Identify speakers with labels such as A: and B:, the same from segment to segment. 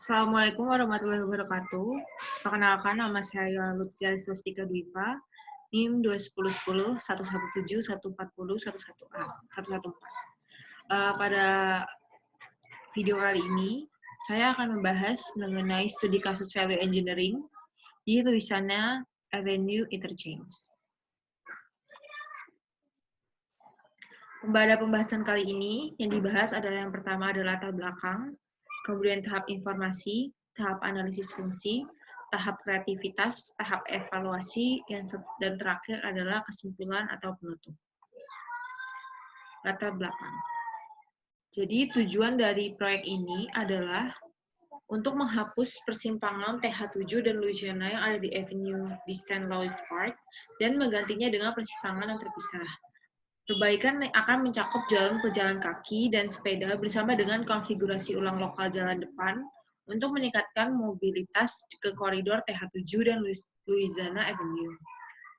A: Assalamualaikum warahmatullahi wabarakatuh. Perkenalkan, nama saya Lutfia Swastika Dwipa, NIM 21010 117 140 11A 114. Pada video kali ini, saya akan membahas mengenai studi kasus value engineering di tulisannya Avenue Interchange. Pada pembahasan kali ini, yang dibahas adalah yang pertama adalah latar belakang, kemudian tahap informasi, tahap analisis fungsi, tahap kreativitas, tahap evaluasi, dan terakhir adalah kesimpulan atau penutup. Latar belakang. Jadi tujuan dari proyek ini adalah untuk menghapus persimpangan TH7 dan Louisiana yang ada di Avenue di Stanislaus Park dan menggantinya dengan persimpangan yang terpisah. Perbaikan akan mencakup jalan pejalan kaki dan sepeda bersama dengan konfigurasi ulang lokal jalan depan untuk meningkatkan mobilitas ke koridor TH7 dan Louisiana Avenue.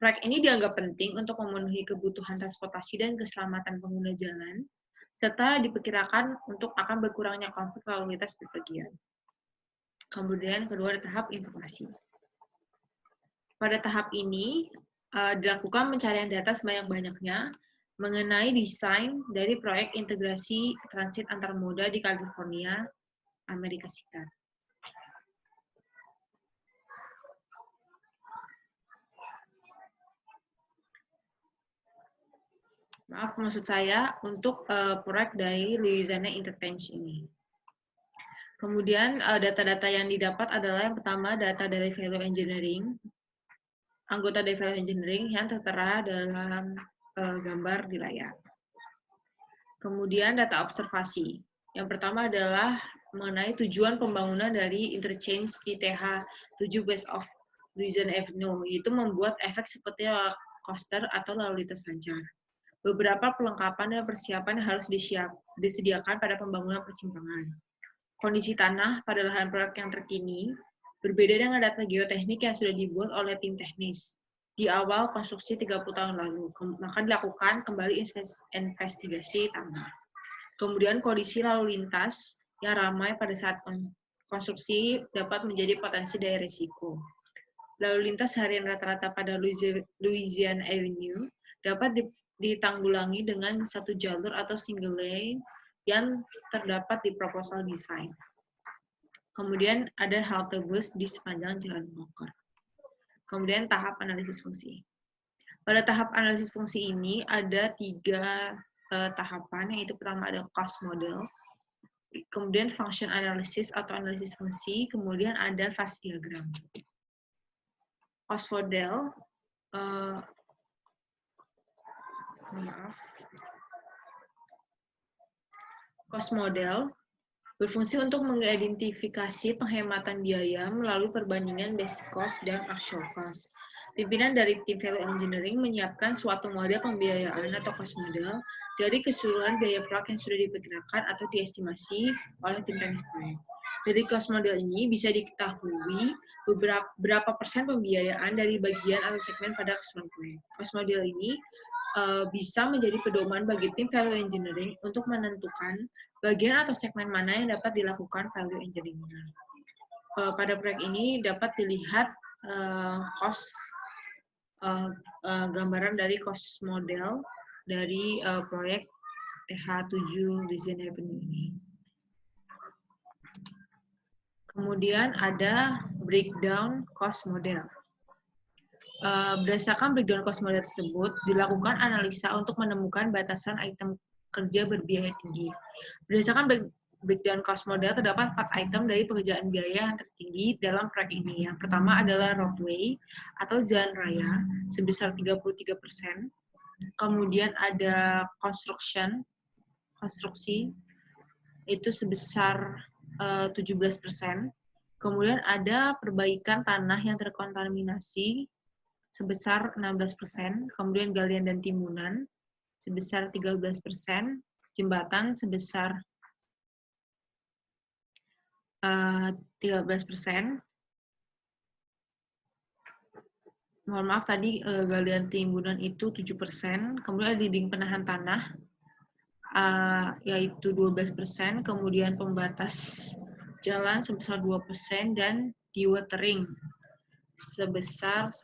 A: Proyek ini dianggap penting untuk memenuhi kebutuhan transportasi dan keselamatan pengguna jalan, serta diperkirakan untuk akan berkurangnya konflik lalu lintas bepergian. Kemudian kedua ada tahap informasi. Pada tahap ini dilakukan pencarian data sebanyak-banyaknya mengenai desain dari proyek integrasi transit antar moda di California, Amerika Serikat. Maaf, maksud saya untuk proyek dari Louisiana Interchange ini. Kemudian data-data yang didapat adalah yang pertama data dari value engineering, anggota dari value engineering yang tertera dalam gambar di layar. Kemudian data observasi. Yang pertama adalah mengenai tujuan pembangunan dari interchange di TH7 West of Louisiana Avenue, yaitu membuat efek seperti coaster atau lalu lintas lancar. Beberapa perlengkapan dan persiapan harus disediakan pada pembangunan persimpangan. Kondisi tanah pada lahan proyek yang terkini berbeda dengan data geoteknik yang sudah dibuat oleh tim teknis di awal konstruksi 30 tahun lalu, maka dilakukan kembali investigasi tanah. Kemudian kondisi lalu lintas yang ramai pada saat konstruksi dapat menjadi potensi dari risiko. Lalu lintas harian rata-rata pada Louisiana Avenue dapat ditanggulangi dengan satu jalur atau single lane yang terdapat di proposal desain. Kemudian ada halte bus di sepanjang jalan Walker. Kemudian tahap analisis fungsi. Pada tahap analisis fungsi ini ada 3 tahapan, yaitu pertama ada cost model, kemudian function analysis atau analisis fungsi, kemudian ada phase diagram. Cost model, cost model berfungsi untuk mengidentifikasi penghematan biaya melalui perbandingan basic cost dan actual cost. Pimpinan dari tim value engineering menyiapkan suatu model pembiayaan atau cost model dari keseluruhan biaya proyek yang sudah diperkirakan atau diestimasi oleh tim teknis proyek. Dari cost model ini bisa diketahui berapa persen pembiayaan dari bagian atau segmen pada keseluruhan proyek. Cost model ini bisa menjadi pedoman bagi tim value engineering untuk menentukan bagian atau segmen mana yang dapat dilakukan value engineering-nya. Pada proyek ini dapat dilihat gambaran dari cost model dari proyek TH7 Louisiana Avenue ini. Kemudian ada breakdown cost model. Berdasarkan breakdown cost model tersebut, dilakukan analisa untuk menemukan batasan item kerja berbiaya tinggi. Berdasarkan breakdown cost model, terdapat 4 item dari pekerjaan biaya yang tertinggi dalam proyek ini. Yang pertama adalah roadway atau jalan raya sebesar 33%. Kemudian ada konstruksi itu sebesar 17%. Kemudian ada perbaikan tanah yang terkontaminasi sebesar 16%, kemudian galian dan timbunan sebesar 13%, jembatan sebesar 13%. Mohon maaf tadi galian timbunan itu 7%, kemudian dinding penahan tanah yaitu 12%, kemudian pembatas jalan sebesar 2%, dan dewatering sebesar 1%.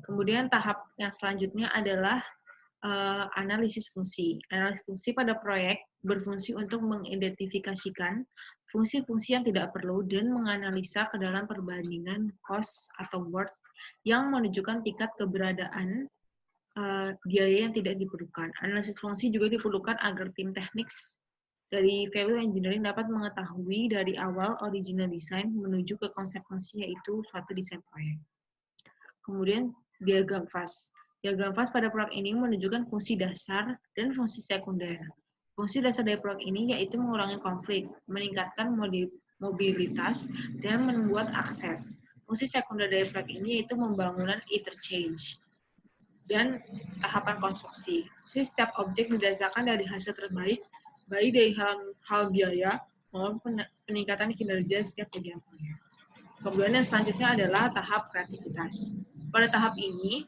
A: Kemudian tahap yang selanjutnya adalah analisis fungsi. Analisis fungsi pada proyek berfungsi untuk mengidentifikasikan fungsi-fungsi yang tidak perlu dan menganalisa ke dalam perbandingan cost atau worth yang menunjukkan tingkat keberadaan biaya yang tidak diperlukan. Analisis fungsi juga diperlukan agar tim teknik dari value engineering dapat mengetahui dari awal original design menuju ke konsep fungsi, yaitu suatu desain proyek. Kemudian diagram fast. Diagram fast pada proyek ini menunjukkan fungsi dasar dan fungsi sekunder. Fungsi dasar dari proyek ini yaitu mengurangi konflik, meningkatkan mobilitas, dan membuat akses. Fungsi sekunder dari proyek ini yaitu pembangunan interchange dan tahapan konstruksi. Fungsi setiap objek didasarkan dari hasil terbaik, baik dari hal biaya maupun peningkatan kinerja setiap bagian proyek. Kemudian yang selanjutnya adalah tahap kreativitas. Pada tahap ini,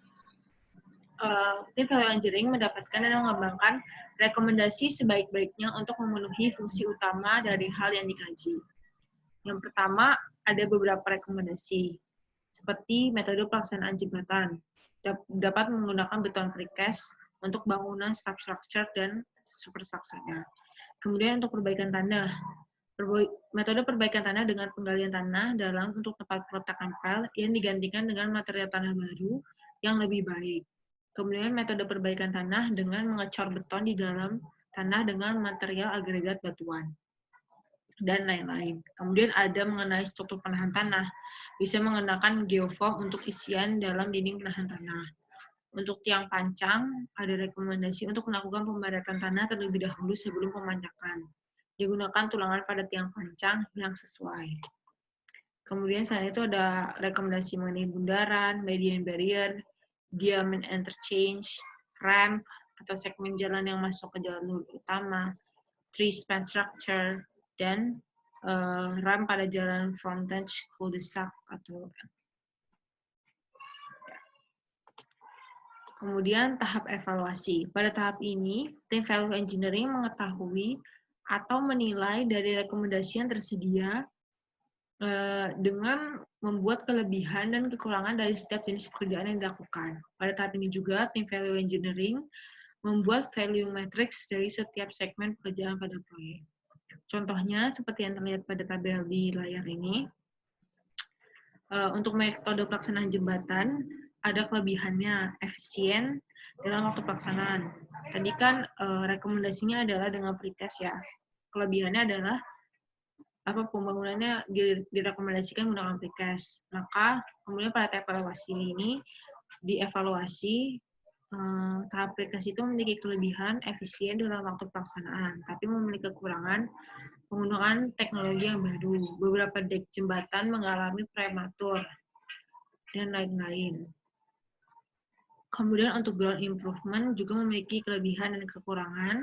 A: tim value engineering mendapatkan dan mengembangkan rekomendasi sebaik-baiknya untuk memenuhi fungsi utama dari hal yang dikaji. Yang pertama, ada beberapa rekomendasi, seperti metode pelaksanaan jembatan, dapat menggunakan beton precast untuk bangunan substructure dan superstructure-nya. Kemudian untuk perbaikan tanah, metode perbaikan tanah dengan penggalian tanah dalam untuk tempat peletakan file yang digantikan dengan material tanah baru yang lebih baik. Kemudian metode perbaikan tanah dengan mengecor beton di dalam tanah dengan material agregat batuan, dan lain-lain. Kemudian ada mengenai struktur penahan tanah, bisa menggunakan geoform untuk isian dalam dinding penahan tanah. Untuk tiang pancang, ada rekomendasi untuk melakukan pembaratan tanah terlebih dahulu sebelum pemancakan. Digunakan tulangan pada tiang pancang yang sesuai. Kemudian selain itu ada rekomendasi mengenai bundaran, median barrier, diamond interchange, ramp atau segmen jalan yang masuk ke jalur utama, tree span structure, dan ramp pada jalan frontage cul-de-sac atau kemudian tahap evaluasi. Pada tahap ini, tim value engineering mengetahui atau menilai dari rekomendasi yang tersedia dengan membuat kelebihan dan kekurangan dari setiap jenis pekerjaan yang dilakukan. Pada tahap ini juga, tim value engineering membuat value matrix dari setiap segmen pekerjaan pada proyek. Contohnya, seperti yang terlihat pada tabel di layar ini, untuk metode pelaksanaan jembatan, ada kelebihannya, efisien dalam waktu pelaksanaan. Tadi kan rekomendasinya adalah dengan precast ya. Kelebihannya adalah pembangunannya direkomendasikan menggunakan precast. Maka kemudian pada tahap evaluasi ini dievaluasi tahap precast itu memiliki kelebihan efisien dalam waktu pelaksanaan, tapi memiliki kekurangan penggunaan teknologi yang baru. Beberapa dek jembatan mengalami prematur dan lain-lain. Kemudian untuk ground improvement juga memiliki kelebihan dan kekurangan.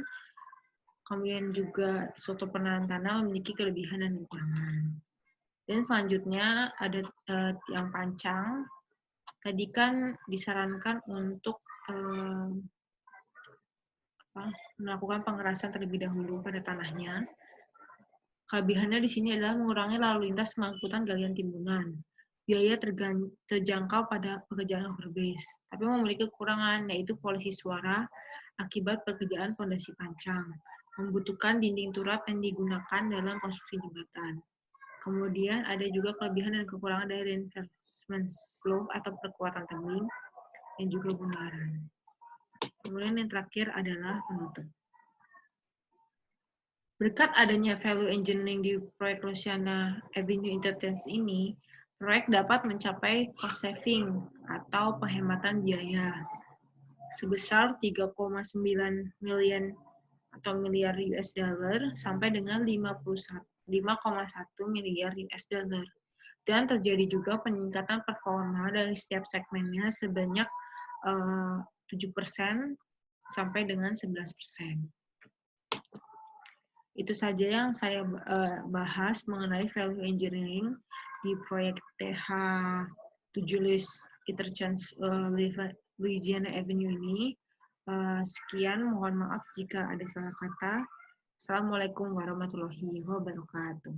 A: Kemudian juga struktur penahan tanah memiliki kelebihan dan kekurangan. Dan selanjutnya ada tiang pancang. Tadi kan disarankan untuk melakukan pengerasan terlebih dahulu pada tanahnya. Kelebihannya di sini adalah mengurangi lalu lintas pengangkutan galian timbunan. Biaya terjangkau pada pekerjaan overbase, tapi memiliki kekurangan, yaitu polusi suara akibat pekerjaan fondasi pancang, membutuhkan dinding turap yang digunakan dalam konstruksi jembatan. Kemudian ada juga kelebihan dan kekurangan dari reinforcement slope atau perkuatan tebing, dan juga bundaran. Kemudian yang terakhir adalah penutup. Berkat adanya value engineering di proyek Louisiana Avenue Interchange ini, proyek dapat mencapai cost saving atau penghematan biaya sebesar 3,9 miliar US dollar sampai dengan 5,1 miliar US dollar. Dan terjadi juga peningkatan performa dari setiap segmennya sebanyak 7% sampai dengan 11%. Itu saja yang saya bahas mengenai value engineering di proyek TH7 Interchange Louisiana Avenue ini. Sekian, mohon maaf jika ada salah kata. Assalamualaikum warahmatullahi wabarakatuh.